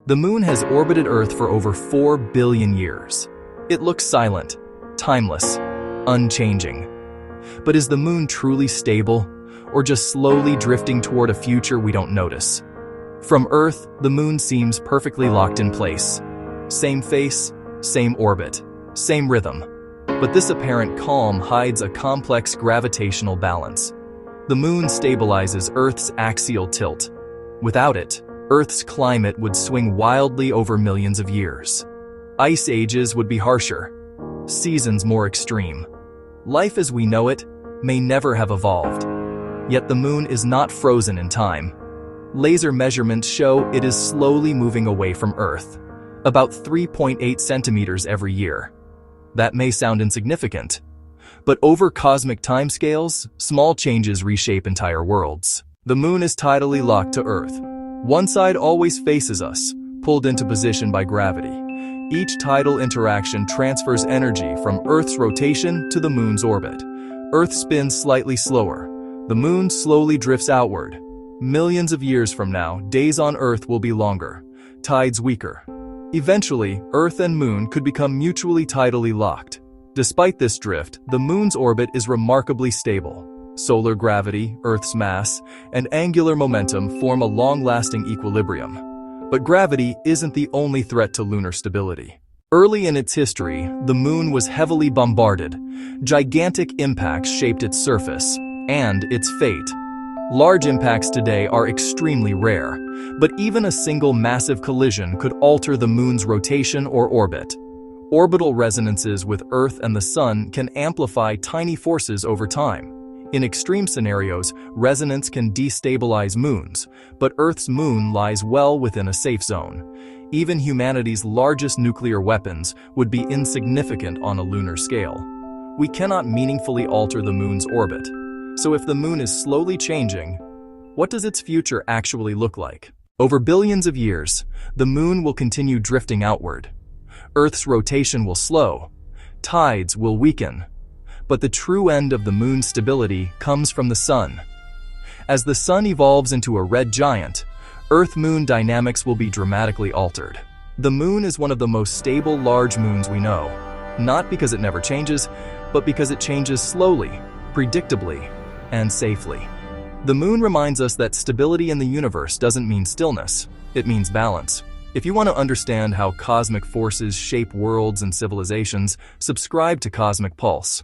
The moon has orbited Earth for over 4 billion years. It looks silent, timeless, unchanging. But is the moon truly stable, or just slowly drifting toward a future we don't notice? From Earth, the moon seems perfectly locked in place. Same face, same orbit, same rhythm. But this apparent calm hides a complex gravitational balance. The moon stabilizes Earth's axial tilt. Without it, Earth's climate would swing wildly over millions of years. Ice ages would be harsher, seasons more extreme. Life as we know it may never have evolved. Yet the moon is not frozen in time. Laser measurements show it is slowly moving away from Earth, about 3.8 centimeters every year. That may sound insignificant, but over cosmic timescales, small changes reshape entire worlds. The moon is tidally locked to Earth. One side always faces us, pulled into position by gravity. Each tidal interaction transfers energy from Earth's rotation to the moon's orbit. Earth spins slightly slower. The moon slowly drifts outward. Millions of years from now, days on Earth will be longer, tides weaker. Eventually, Earth and moon could become mutually tidally locked. Despite this drift, the moon's orbit is remarkably stable. Solar gravity, Earth's mass, and angular momentum form a long-lasting equilibrium. But gravity isn't the only threat to lunar stability. Early in its history, the moon was heavily bombarded. Gigantic impacts shaped its surface and its fate. Large impacts today are extremely rare, but even a single massive collision could alter the moon's rotation or orbit. Orbital resonances with Earth and the Sun can amplify tiny forces over time. In extreme scenarios, resonance can destabilize moons, but Earth's moon lies well within a safe zone. Even humanity's largest nuclear weapons would be insignificant on a lunar scale. We cannot meaningfully alter the moon's orbit. So if the moon is slowly changing, what does its future actually look like? Over billions of years, the moon will continue drifting outward. Earth's rotation will slow, tides will weaken, but the true end of the moon's stability comes from the sun. As the sun evolves into a red giant, Earth-moon dynamics will be dramatically altered. The moon is one of the most stable large moons we know, not because it never changes, but because it changes slowly, predictably, and safely. The moon reminds us that stability in the universe doesn't mean stillness, it means balance. If you want to understand how cosmic forces shape worlds and civilizations, subscribe to Cosmic Pulse.